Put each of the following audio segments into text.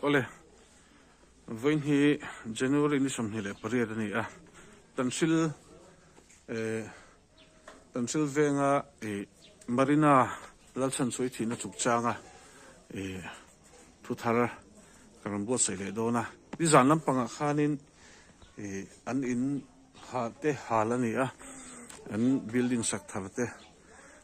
ole voin hi January ni som hele pariat ni a tansil venga Marina lalchan soi thina chukchanga thu thar karambo sele dona di zanlam panga khanin an in ha te halani a an building sak tharte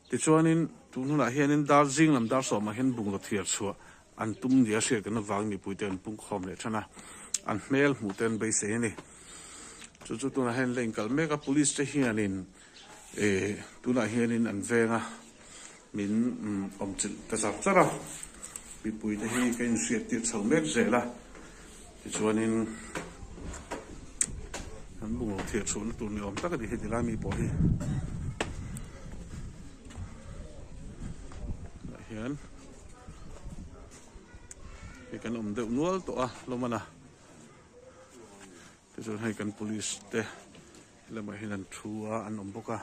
ti chuanin tununa hianin darjing lam dar so ma hen bungrua thiar chua an tum dia se kan wang ni puiten pung khom le thana an mel muten be se ni chu tuna hen lenkal mega police te hianin tuna hianin an venga min omchil ta sak chara pi pui te hi kan siat ti chho mek zela ti chuanin an bungrua thiar chu tu ni om tak di hi dilami po hi hian kan deuh nual to a lomana te chuan hei kan police te lama hinan thua an boka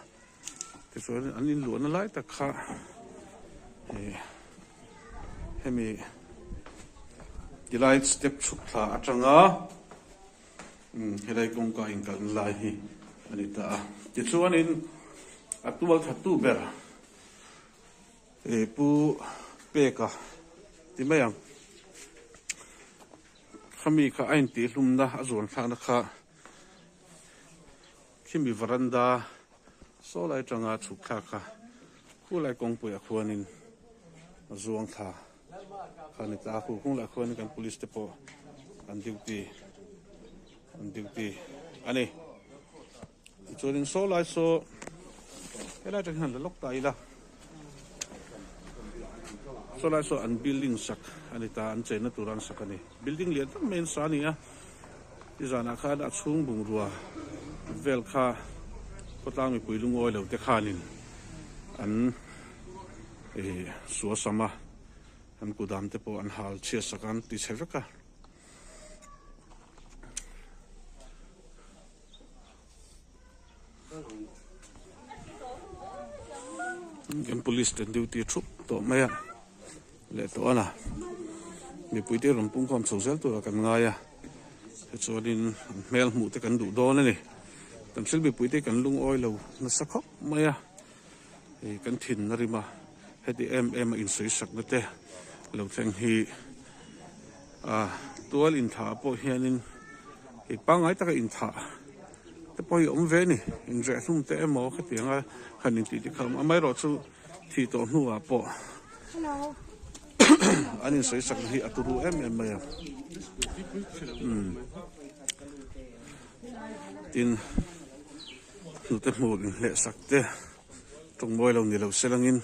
te chuan an in luan lai tak kha hemi delight step chuk thla atanga helai kong ka in kan lai hi anita te chuan in atual thatu ber pu peka ti mayang khami kha ain ti hlumna azon thana kha khimi varanda solai tanga chukha kha khulai kongpui akhuanin azuang tha khani ta khu khungla khawani kan police te po an duty ani chuanin solai so helai tang han lok tai la solai so an building sak anita an chena turan sakani building lian tak main sania izana kha da chung bungrua vel kha potang mi puilung oi lo te khanin an suwa sama an kudam te po an hal chia sakan ti cheveka kan police ten duty trup to maya le to ana mi puite rom pung khom social to kan ngaya chuanin mel mu te kan du don ani tam sil bi puite kan lung oi lo na sakhop maya kan thin na rima heti em in soi sak na te lo theng hi tual in tha po hianin ik pangai taka in tha te poi om ve ni in re thum te emo khatianga khanin ti kham amai ro chu thi to hnuwa po hello anin soi sak hi aturu em maya tin nu te mu le sak te tong moi lo ni lo selangin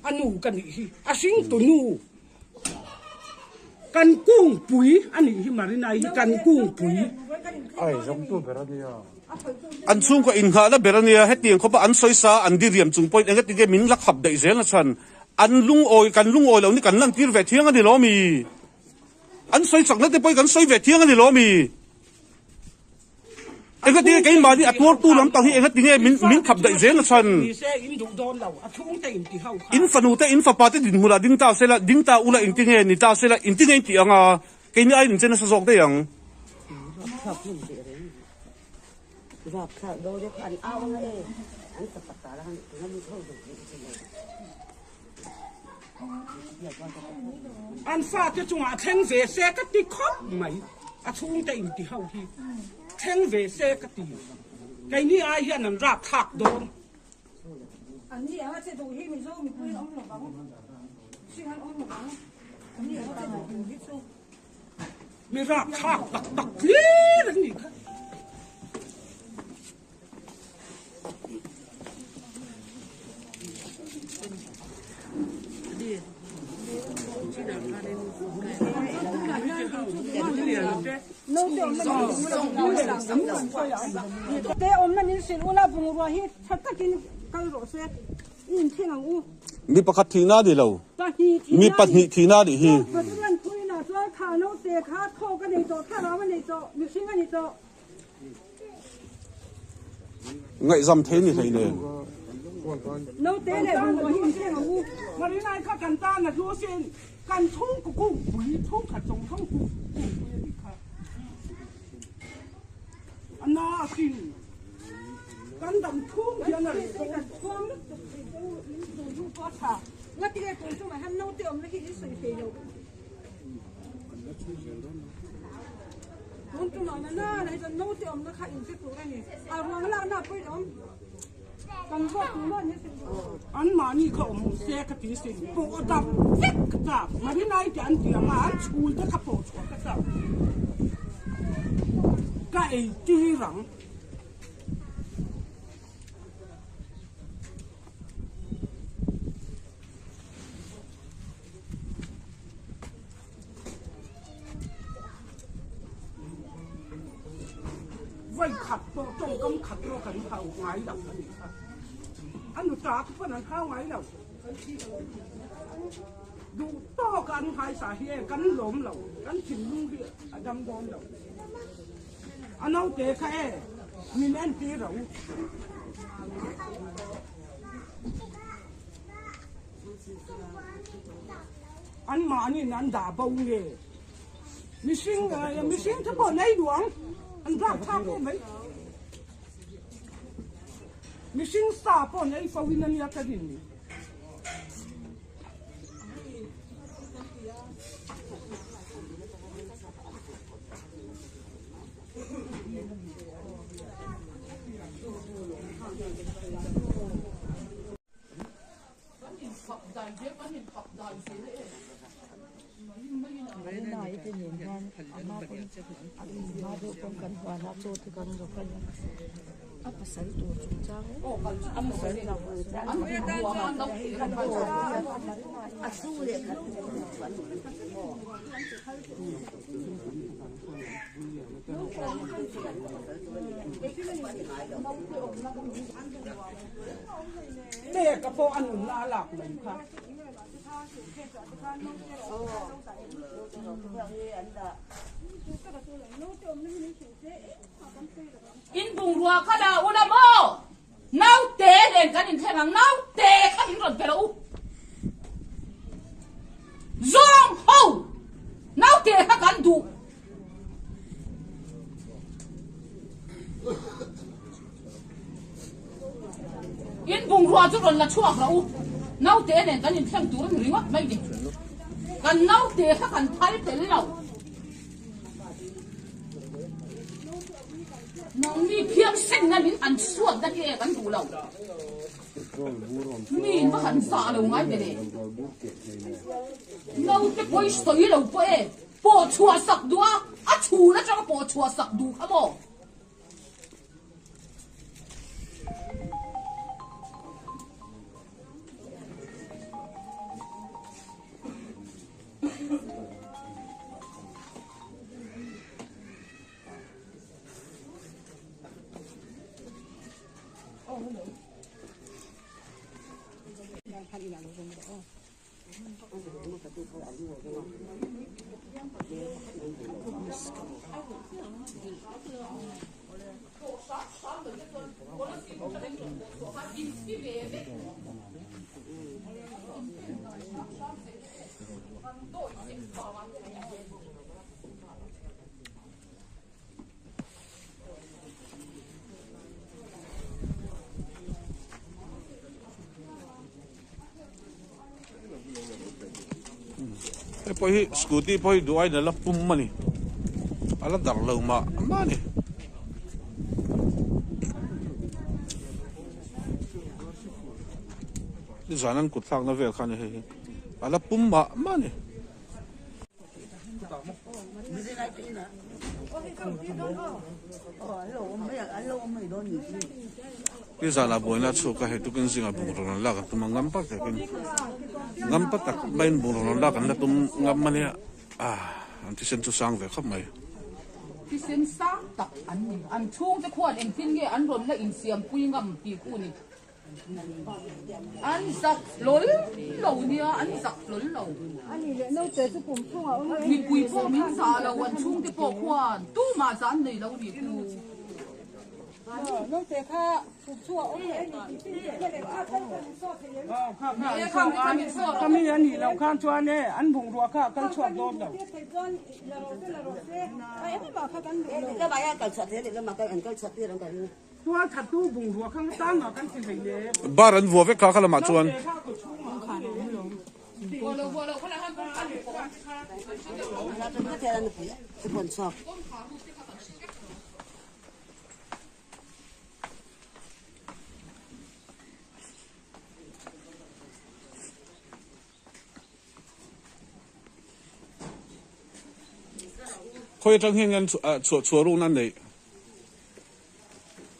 anu kan hi asing to nu kan kung pui ani hi Marina-I kan kung pui ai giống tu berania an chung ko in ha la berania hetiang khopa an soisa an diriam chung point enga ti ge min la khap dei zel na chan an lung oi lo ni kan lang tir ve thiang ani lo mi an soi chak na te poi kan soi ve thiang ani lo mi enga ti ke ma di atur tu lam tang hi enga ti ge min khap dei zel na chan mi se in du don lo a chung te in ti hau in fanu te in fa pa te din hula ding ta ula in ti nge ni ta sela in ti nge ti anga ke ni ai in chen sa sok te yang gặp thợ đôi để ăn ao này ăn tập tất cả là nó bị thôi được an fa te chung a theng ve se ka ti khop mai a chung te in ti hau hi theng ve se ka ti kai ni ai hian an rap thak don anh đi ở trên tủ hi mình số mình quên ông nó bóng xin ăn ông nó bóng anh đi ở trên tủ hi số mi rap thak tak le la ni ka nô te om na min sin una bungrua hi thatakin kai ro se in thena u mi pakhat thina di lo ta hi mi patni thina di hi patran tuina so kha no te kha tho ka nei to tha ra ma nei to mi sing ani to ngai zam the ni thei ne nấu té này buồn rồi hiền thế mà u Marina-I khá cần ta là đua xin cần thung của cô quý thung khả trọng thung của anh nó xin cần đầm thung thì anh này con nó dùng có thả nó cái này cũng mà hắn nấu tiệm nó khi đi sưởi phê đâu muốn chúng nó này cho nấu tiệm nó khai cái tủ này à mà nó nào bây giờ còn có nó như thế anh mà như không xe cái tí xin bộ đập chết cái đập Marina-I thì anh chỉ mà anh chui cái khắp bộ cái đập cái tí rằng vậy khát to trong cấm khát to cần khao ngay đập anh được trả cái phần khao ngay đâu đủ to cái anh hai xả here cắn lốm lầu cắn chìm luôn kia đâm đòn đầu anh nấu té khai mình ăn tí rồi anh mà anh ăn đã bao nghề mình sinh thấp hơn này đúng anh ra thang cái mấy mình sinh xa hơn này phải win anh cái gì Marina-I thì nhìn nhan, ama do pun kan wana cho thì kan do kan apa sari tu chang am sari na asu le kan để cái phố ăn là lạc mình khác in Bungrua ka da ula mo nau te den kan in thang nau te ka in ron pero zong ho nau te ka kan du in Bungrua chu ron la chuak ra u nau te den kan in thang tu ron ringa mai di kan nau te ka kan phal te lo nong mi phiam sen na min an suat da ke kan du lo min ba han sa lo ngai de de nau te poi stoi lo po e po chua sak dua a chu na cha po chua sak du kha mo poi scooty poi Buaina la pum mani ala dar lo ma mani ni zanan kut thak na vel khan he ala pum ma mani ni zana Buaina chu ka he tu kin singa Bungrua la ka tum ngam pa te kin ngam pa tak main Bungrua la kan na tum ngam mani anti sen chu sang ve khap mai ti sen sang tak an chung te khwan eng tin ge an ron la in siam pui ngam ti ku ni an sak lol lo nia an sak lol lo anh ấy nấu té cho cùng chung à ông mi pui po min sa lo an chung te po khwan tu ma zan nei lo ni ku น้องเตะข้าถูกชั่วโอ้ยไม่ได้ข้าต้องเป็นโซ่เทียน ข้าไม่ยันนี่เราข้ามชวนเนี่ยอันบุงรัวข้ากันชวนโดนเรา cái bài ăn cần sạch thế thì nó mà cái ăn cái sạch thế nó cần ตัวถัดตู้บุงรัวข้างตั้งกันสิเลย บ้านรันวัวเวกข้าละมาชวน là tôi có thể là cái phần sọt 可以整天跟错路นั่นเลย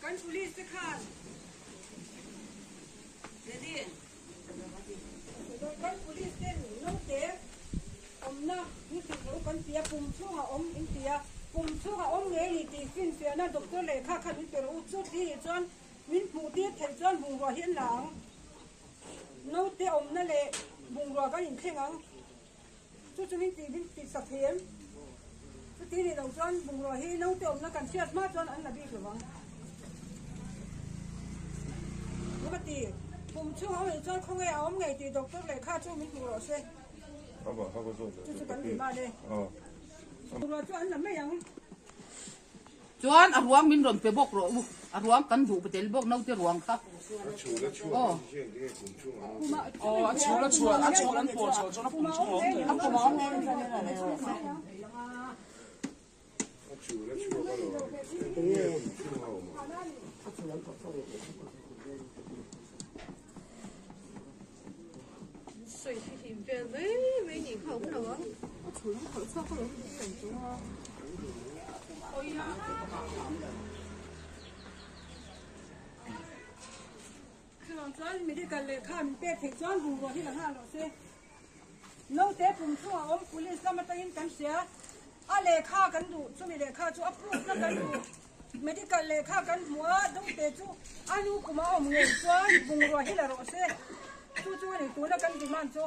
กันสุริสค่ะกันสุริสเส้นน้องเตะอมนะนี่คือเขากันเสียปุ่มช่วงอมอินเสียปุ่มช่วงอมเงี้ยนี่ตีฟินเสียนะด็อกเตอร์เลยค่ะคันนี้เป็นอุจุดที่จวนวินผู้ที่เห็นจวนบุงรัวเห็นหลังน้องเตะอมนั่นเลยบุงรัวก็ยิงเข่งอังจุดวินตีสักเทียนทีนี้เราจวนบุงรัวให้น้องเตะอมนั่นกันเชียดมาจวนอันนั้นบีหรือวังปกติผมช่วงเอาจวนเขาไงเอาไงตีด็อกเตอร์เลยค่ะช่วงวินบุงรัวเช่就是跟你妈的。哦。我说这俺那没样。Chuan a ruang min ron pe bok ro a ruang kan du betel bok nau te ruang kha oh oh a chulan po cho nó cũng cho nó có món này cho nên là này水去挺变，没你看不了啊。我出门口车后头是很多啊。คือเราจวนไม่ได้กันเลยค่ะมันเป็ดถึงจวนบุงรัวที่ละห้าเราเซ่น้องเตะผมช่วงอมกุลิสมาตั้งกันเสียอะไรฆ่ากันดูช่วงนี้เลยฆ่าจู่อัพพูดกันดูไม่ได้กันเลยฆ่ากันหัวต้องเตะจู่อายุกูมาอมเงินจวนบุงรัวที่ละเราเซ่จู่นี่ตัวละกันดีมันจู่